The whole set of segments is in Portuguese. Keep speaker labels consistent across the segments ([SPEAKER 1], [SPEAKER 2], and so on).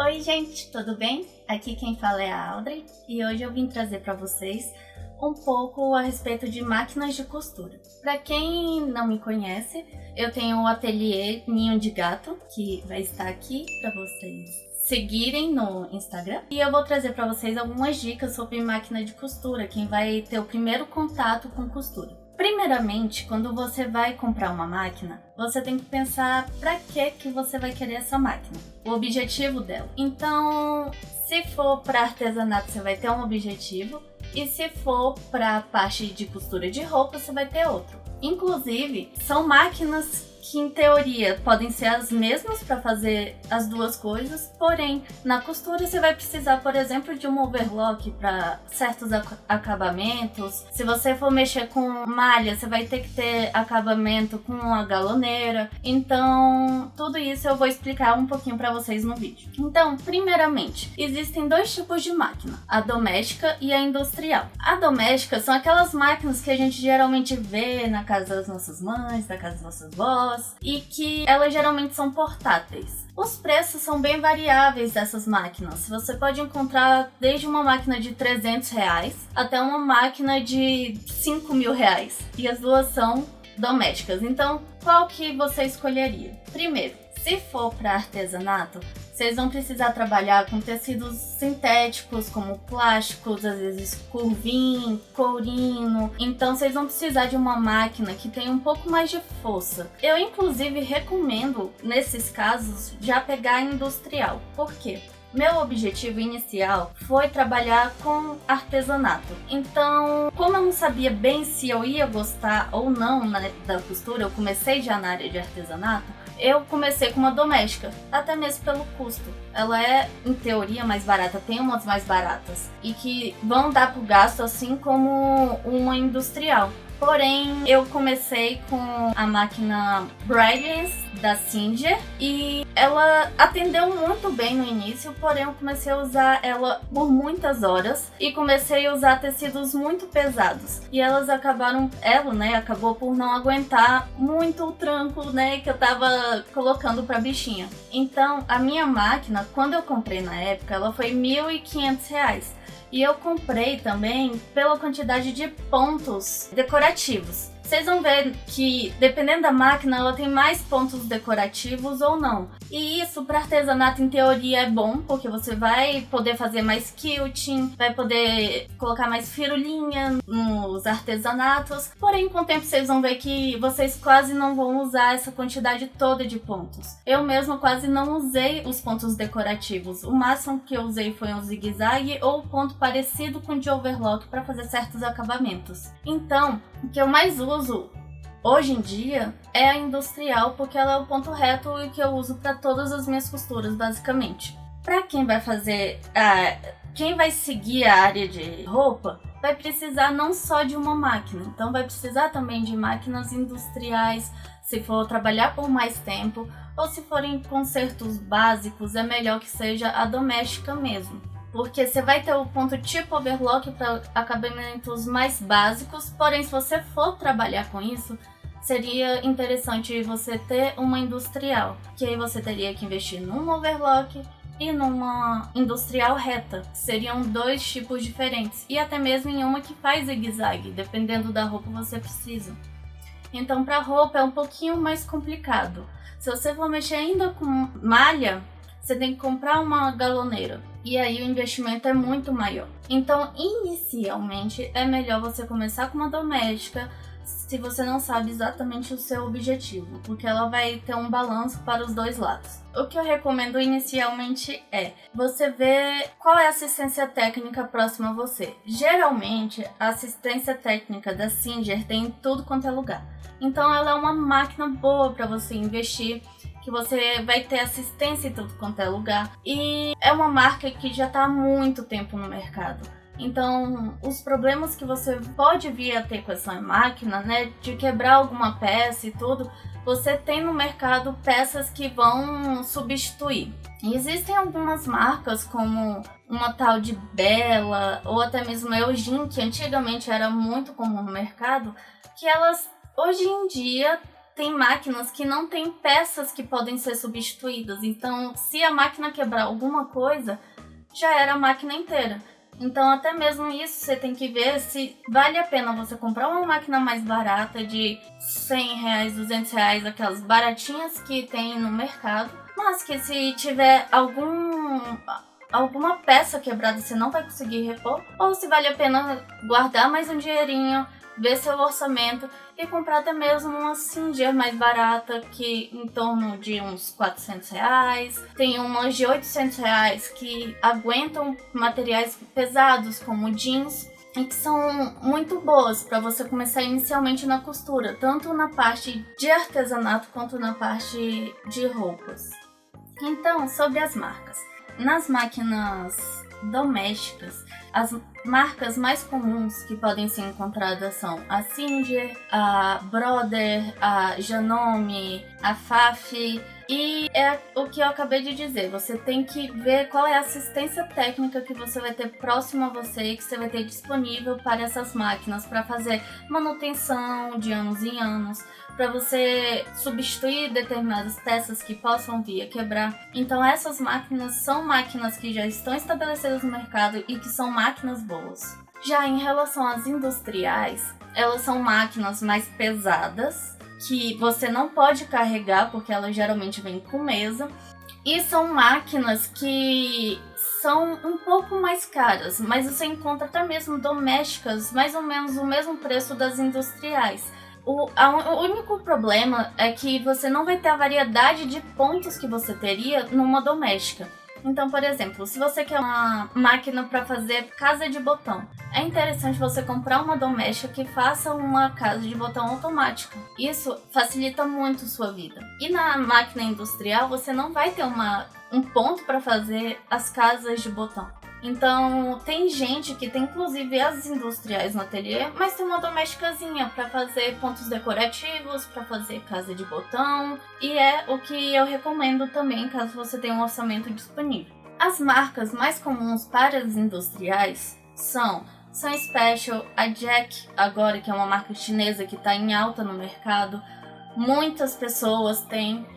[SPEAKER 1] Oi gente, tudo bem? Aqui quem fala é a Audrey e hoje eu vim trazer para vocês um pouco a respeito de máquinas de costura. Para quem não me conhece, eu tenho o ateliê Ninho de Gato, que vai estar aqui para vocês seguirem no Instagram. E eu vou trazer para vocês algumas dicas sobre máquina de costura, quem vai ter o primeiro contato com costura. Primeiramente, quando você vai comprar uma máquina, você tem que pensar para que você vai querer essa máquina, o objetivo dela. Então, se for para artesanato, você vai ter um objetivo, e se for para a parte de costura de roupa, você vai ter outro. Inclusive, são máquinas que em teoria podem ser as mesmas para fazer as duas coisas, porém na costura você vai precisar, por exemplo, de um overlock para certos acabamentos. Se você for mexer com malha, você vai ter que ter acabamento com a galoneira. Então, tudo isso eu vou explicar um pouquinho para vocês no vídeo. Então, primeiramente, existem dois tipos de máquina, a doméstica e a industrial. A doméstica são aquelas máquinas que a gente geralmente vê na casa das nossas mães, na casa das nossas avós, e que elas geralmente são portáteis. Os preços são bem variáveis dessas máquinas. Você pode encontrar desde uma máquina de R$300 até uma máquina de R$5.000, e as duas são domésticas. Então, qual que você escolheria? Primeiro, se for para artesanato, vocês vão precisar trabalhar com tecidos sintéticos, como plásticos, às vezes curvim, courino. Então vocês vão precisar de uma máquina que tenha um pouco mais de força. Eu inclusive recomendo, nesses casos, já pegar a industrial. Por quê? Meu objetivo inicial foi trabalhar com artesanato. Então, como eu não sabia bem se eu ia gostar ou não da costura, eu comecei já na área de artesanato, eu comecei com uma doméstica, até mesmo pelo custo. Ela é, em teoria, mais barata, tem umas mais baratas, e que vão dar pro gasto assim como uma industrial. Porém, eu comecei com a máquina Brilliance da Singer e ela atendeu muito bem no início, porém eu comecei a usar ela por muitas horas e comecei a usar tecidos muito pesados. E ela acabou por não aguentar muito o tranco, que eu tava colocando pra bichinha. Então, a minha máquina, quando eu comprei na época, ela foi R$1.500. E eu comprei também pela quantidade de pontos decorativos. Vocês vão ver que, dependendo da máquina, ela tem mais pontos decorativos ou não. E isso para artesanato, em teoria, é bom, porque você vai poder fazer mais quilting, vai poder colocar mais firulinha nos artesanatos. Porém, com o tempo, vocês vão ver que vocês quase não vão usar essa quantidade toda de pontos. Eu mesma quase não usei os pontos decorativos. O máximo que eu usei foi um zigue-zague ou ponto parecido com o de overlock para fazer certos acabamentos. Então, o que eu mais uso hoje em dia é a industrial, porque ela é o ponto reto e que eu uso para todas as minhas costuras, basicamente. Para quem vai quem vai seguir a área de roupa, vai precisar não só de uma máquina, então vai precisar também de máquinas industriais, se for trabalhar por mais tempo, ou se forem consertos básicos, é melhor que seja a doméstica mesmo. Porque você vai ter o ponto tipo overlock para acabamentos mais básicos, porém se você for trabalhar com isso, seria interessante você ter uma industrial, que aí você teria que investir num overlock e numa industrial reta. Seriam dois tipos diferentes, e até mesmo em uma que faz zigue-zague, dependendo da roupa você precisa. Então para roupa é um pouquinho mais complicado. Se você for mexer ainda com malha, você tem que comprar uma galoneira. E aí o investimento é muito maior. Então, inicialmente, é melhor você começar com uma doméstica se você não sabe exatamente o seu objetivo, porque ela vai ter um balanço para os dois lados. O que eu recomendo inicialmente é você ver qual é a assistência técnica próxima a você. Geralmente, a assistência técnica da Singer tem em tudo quanto é lugar. Então, ela é uma máquina boa para você investir, que você vai ter assistência em tudo quanto é lugar. E é uma marca que já está há muito tempo no mercado. Então, os problemas que você pode vir a ter com essa máquina, de quebrar alguma peça e tudo, você tem no mercado peças que vão substituir. E existem algumas marcas, como uma tal de Bella, ou até mesmo a Eugene, que antigamente era muito comum no mercado, que elas, hoje em dia, tem máquinas que não tem peças que podem ser substituídas. Então, se a máquina quebrar alguma coisa, já era a máquina inteira. Então, até mesmo isso, você tem que ver se vale a pena você comprar uma máquina mais barata de R$100, R$200, aquelas baratinhas que tem no mercado. Mas que se tiver alguma peça quebrada, você não vai conseguir repor. Ou se vale a pena guardar mais um dinheirinho, ver seu orçamento e comprar até mesmo uma Singer mais barata, que em torno de uns R$400. Tem umas de R$800 que aguentam materiais pesados como jeans e que são muito boas para você começar inicialmente na costura, tanto na parte de artesanato quanto na parte de roupas. Então, sobre as marcas. Nas máquinas domésticas, as marcas mais comuns que podem ser encontradas são a Singer, a Brother, a Janome, a Pfaff. E é o que eu acabei de dizer, você tem que ver qual é a assistência técnica que você vai ter próximo a você e que você vai ter disponível para essas máquinas, para fazer manutenção de anos em anos, para você substituir determinadas peças que possam vir a quebrar. Então essas máquinas são máquinas que já estão estabelecidas no mercado e que são máquinas boas. Já em relação às industriais, elas são máquinas mais pesadas, que você não pode carregar porque elas geralmente vêm com mesa, e são máquinas que são um pouco mais caras, mas você encontra até mesmo domésticas mais ou menos o mesmo preço das industriais. O único problema é que você não vai ter a variedade de pontos que você teria numa doméstica. Então, por exemplo, se você quer uma máquina para fazer casa de botão, é interessante você comprar uma doméstica que faça uma casa de botão automática. Isso facilita muito sua vida. E na máquina industrial, você não vai ter um ponto para fazer as casas de botão. Então, tem gente que tem inclusive as industriais no ateliê, mas tem uma domesticazinha para fazer pontos decorativos, para fazer casa de botão, e é o que eu recomendo também caso você tenha um orçamento disponível. As marcas mais comuns para as industriais são Sun Special, a Jack, agora que é uma marca chinesa que está em alta no mercado, muitas pessoas têm,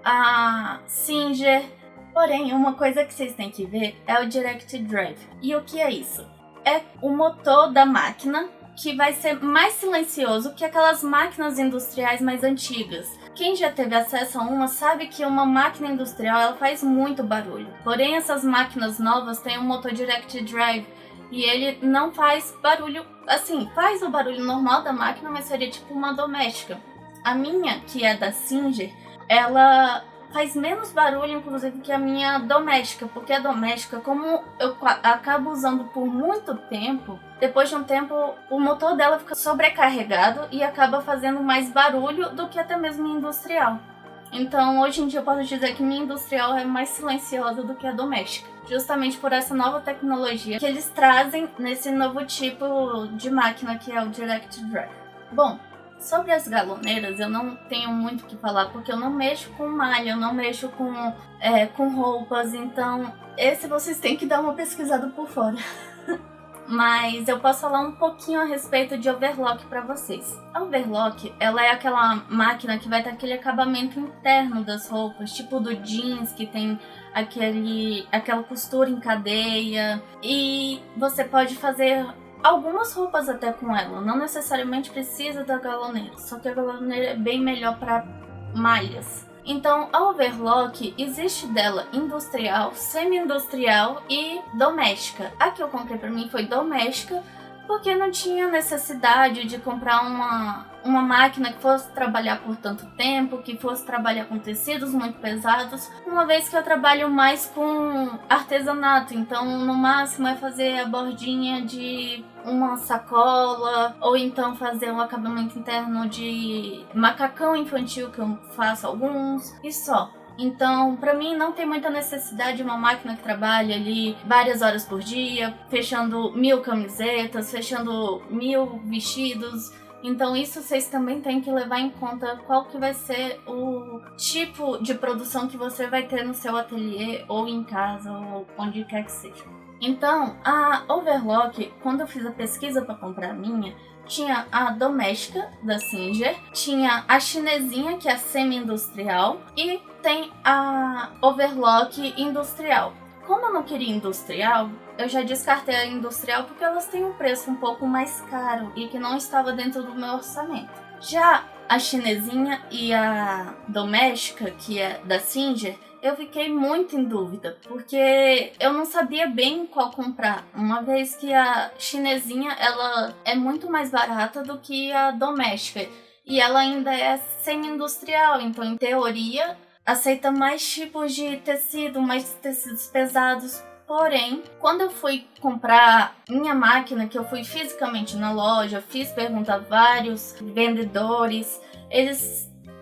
[SPEAKER 1] a Singer. Porém, uma coisa que vocês têm que ver é o Direct Drive. E o que é isso? É o motor da máquina que vai ser mais silencioso que aquelas máquinas industriais mais antigas. Quem já teve acesso a uma sabe que uma máquina industrial ela faz muito barulho. Porém, essas máquinas novas têm um motor Direct Drive e ele não faz barulho, assim, faz o barulho normal da máquina, mas seria tipo uma doméstica. A minha, que é da Singer, ela faz menos barulho, inclusive, que a minha doméstica, porque a doméstica, como eu acabo usando por muito tempo, depois de um tempo o motor dela fica sobrecarregado e acaba fazendo mais barulho do que até mesmo minha industrial. Então, hoje em dia eu posso dizer que minha industrial é mais silenciosa do que a doméstica, justamente por essa nova tecnologia que eles trazem nesse novo tipo de máquina que é o Direct Drive. Bom, sobre as galoneiras, eu não tenho muito o que falar, porque eu não mexo com malha, eu não mexo com roupas, então esse vocês têm que dar uma pesquisada por fora. Mas eu posso falar um pouquinho a respeito de overlock para vocês. A overlock, ela é aquela máquina que vai ter aquele acabamento interno das roupas, tipo do jeans, que tem aquela costura em cadeia, e você pode fazer algumas roupas até com ela, não necessariamente precisa da galoneira, só que a galoneira é bem melhor para malhas. Então a overlock existe dela industrial, semi-industrial e doméstica. A que eu comprei para mim foi doméstica, porque não tinha necessidade de comprar uma máquina que fosse trabalhar por tanto tempo, que fosse trabalhar com tecidos muito pesados, uma vez que eu trabalho mais com artesanato, então no máximo é fazer a bordinha de uma sacola, ou então fazer um acabamento interno de macacão infantil, que eu faço alguns, e só. Então, pra mim, não tem muita necessidade de uma máquina que trabalhe ali várias horas por dia, fechando 1000 camisetas, fechando 1000 vestidos. Então, isso vocês também têm que levar em conta qual que vai ser o tipo de produção que você vai ter no seu ateliê, ou em casa, ou onde quer que seja. Então, a overlock, quando eu fiz a pesquisa para comprar a minha, tinha a doméstica da Singer, tinha a chinesinha, que é a semi-industrial, e tem a overlock industrial. Como eu não queria industrial, eu já descartei a industrial porque elas têm um preço um pouco mais caro e que não estava dentro do meu orçamento. Já a chinesinha e a doméstica, que é da Singer, eu fiquei muito em dúvida, porque eu não sabia bem qual comprar, uma vez que a chinesinha ela é muito mais barata do que a doméstica, e ela ainda é semi-industrial, então em teoria aceita mais tipos de tecido, mais tecidos pesados. Porém, quando eu fui comprar minha máquina, que eu fui fisicamente na loja, fiz pergunta a vários vendedores,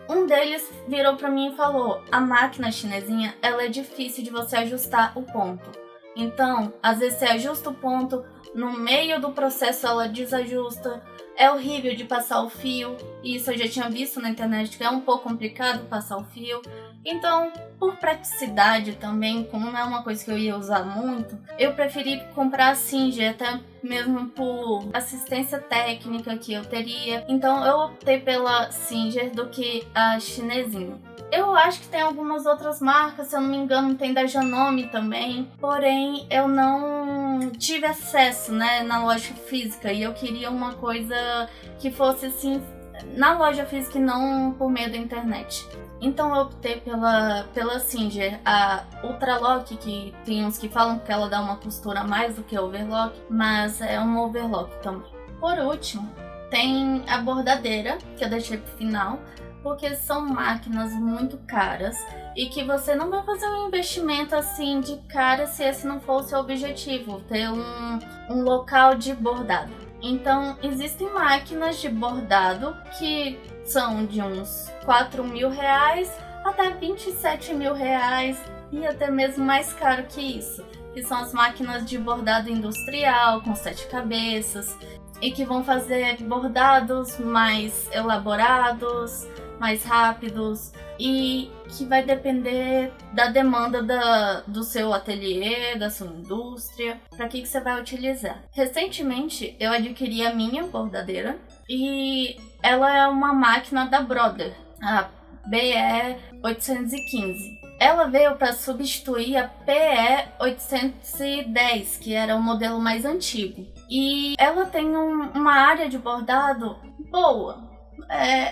[SPEAKER 1] um deles virou para mim e falou: a máquina chinesinha, ela é difícil de você ajustar o ponto. Então, às vezes você ajusta o ponto, no meio do processo ela desajusta, é horrível de passar o fio, e isso eu já tinha visto na internet que é um pouco complicado passar o fio. Então, por praticidade também, como não é uma coisa que eu ia usar muito, eu preferi comprar a Singer, até mesmo por assistência técnica que eu teria. Então, eu optei pela Singer do que a chinesinha. Eu acho que tem algumas outras marcas, se eu não me engano tem da Janome também, porém eu não tive acesso, né, na loja física, e eu queria uma coisa que fosse assim na loja física e não por meio da internet. Então eu optei pela Singer, a Ultralock, que tem uns que falam que ela dá uma costura a mais do que a overlock, mas é uma overlock também. Por último, tem a bordadeira, que eu deixei pro final, porque são máquinas muito caras e que você não vai fazer um investimento assim de cara se esse não for o seu objetivo, ter um local de bordado. Então, existem máquinas de bordado que são de uns 4 mil reais até 27 mil reais e até mesmo mais caro que isso, que são as máquinas de bordado industrial com 7 cabeças e que vão fazer bordados mais elaborados, mais rápidos, e que vai depender da demanda do seu ateliê, da sua indústria, para que você vai utilizar. Recentemente eu adquiri a minha bordadeira e ela é uma máquina da Brother, a BE 815. Ela veio para substituir a PE 810, que era o modelo mais antigo. E ela tem uma área de bordado boa.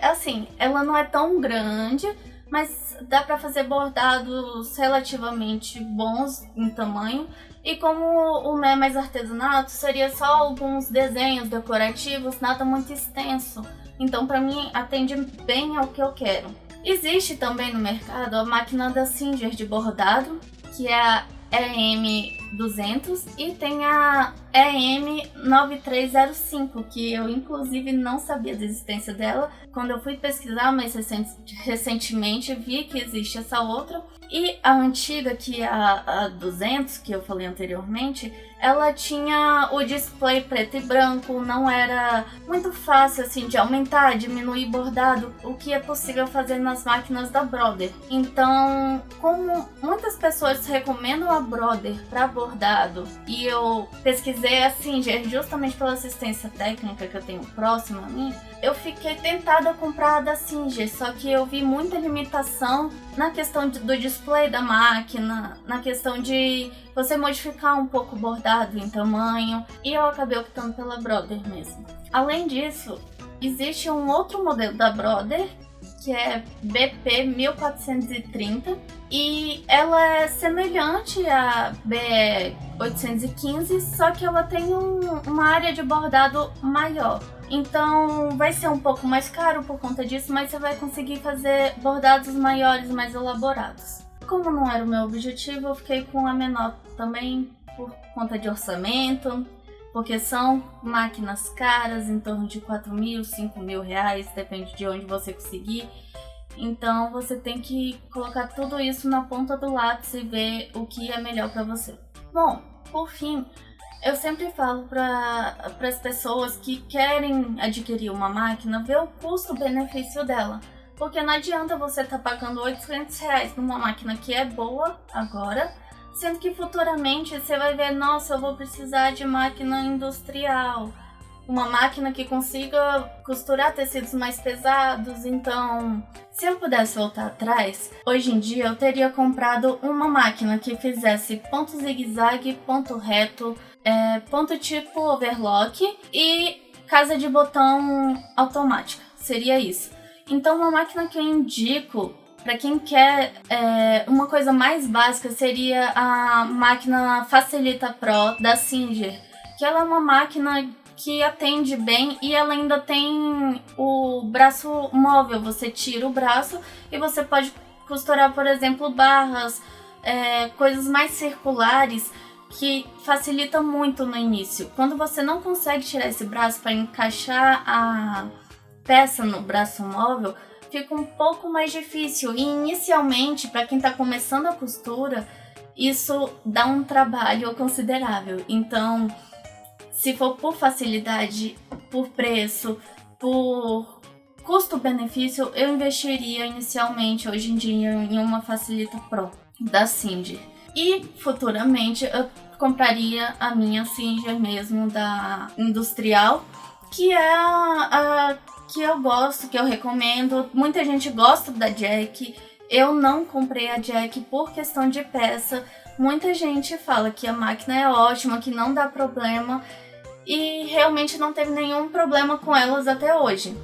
[SPEAKER 1] Assim, ela não é tão grande, mas dá para fazer bordados relativamente bons em tamanho. E como o meu é mais artesanato, seria só alguns desenhos decorativos, nada muito extenso. Então, para mim, atende bem ao que eu quero. Existe também no mercado a máquina da Singer de bordado, que é a EM200, e tem a EM9305, que eu inclusive não sabia da existência dela. Quando eu fui pesquisar mais recentemente, vi que existe essa outra. E a antiga, que é a 200, que eu falei anteriormente, ela tinha o display preto e branco, não era muito fácil assim de aumentar, diminuir bordado, o que é possível fazer nas máquinas da Brother. Então, como muitas pessoas recomendam a Brother para bordado, e eu pesquisei a Singer justamente pela assistência técnica que eu tenho próxima a mim, eu fiquei tentada a comprar a da Singer, só que eu vi muita limitação na questão do display da máquina, na questão de você modificar um pouco o bordado em tamanho, e eu acabei optando pela Brother mesmo. Além disso, existe um outro modelo da Brother, que é BP 1430, e ela é semelhante à BE 815, só que ela tem uma área de bordado maior. Então vai ser um pouco mais caro por conta disso, mas você vai conseguir fazer bordados maiores, mais elaborados. Como não era o meu objetivo, eu fiquei com a menor também por conta de orçamento, porque são máquinas caras, em torno de 4 mil, 5 mil reais, depende de onde você conseguir. Então você tem que colocar tudo isso na ponta do lápis e ver o que é melhor para você. Bom, por fim, eu sempre falo para as pessoas que querem adquirir uma máquina, ver o custo-benefício dela. Porque não adianta você estar pagando 800 reais numa máquina que é boa agora, sendo que futuramente você vai ver, nossa, eu vou precisar de máquina industrial. uma máquina que consiga costurar tecidos mais pesados. Então, se eu pudesse voltar atrás, hoje em dia eu teria comprado uma máquina que fizesse ponto zigue-zague, ponto reto, ponto tipo overlock e casa de botão automática. Seria isso. Então, uma máquina que eu indico para quem quer uma coisa mais básica seria a máquina Facilita Pro da Singer, que ela é uma máquina que atende bem e ela ainda tem o braço móvel. Você tira o braço e você pode costurar, por exemplo, barras, coisas mais circulares, que facilita muito no início. Quando você não consegue tirar esse braço para encaixar a peça no braço móvel, fica um pouco mais difícil. E inicialmente, para quem está começando a costura, isso dá um trabalho considerável. Então, se for por facilidade, por preço, por custo-benefício, eu investiria inicialmente, hoje em dia, em uma Facilita Pro da Singer. E futuramente eu compraria a minha Singer mesmo, da Industrial, que é a que eu gosto, que eu recomendo. Muita gente gosta da Jack. Eu não comprei a Jack por questão de peça. Muita gente fala que a máquina é ótima, que não dá problema, e realmente não teve nenhum problema com elas até hoje.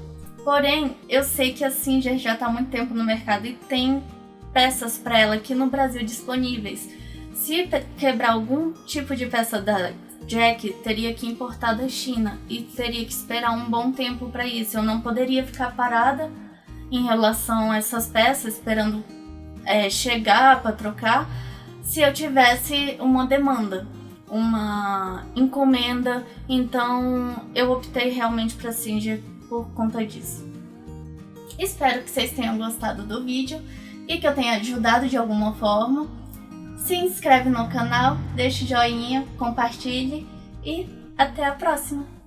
[SPEAKER 1] Porém, eu sei que a Singer já está há muito tempo no mercado e tem peças para ela aqui no Brasil disponíveis. Se quebrar algum tipo de peça da Jack, teria que importar da China e teria que esperar um bom tempo para isso. Eu não poderia ficar parada em relação a essas peças, esperando chegar para trocar, se eu tivesse uma demanda, uma encomenda. Então eu optei realmente para Singer por conta disso. Espero que vocês tenham gostado do vídeo e que eu tenha ajudado de alguma forma. Se inscreve no canal, deixa o joinha, compartilhe e até a próxima!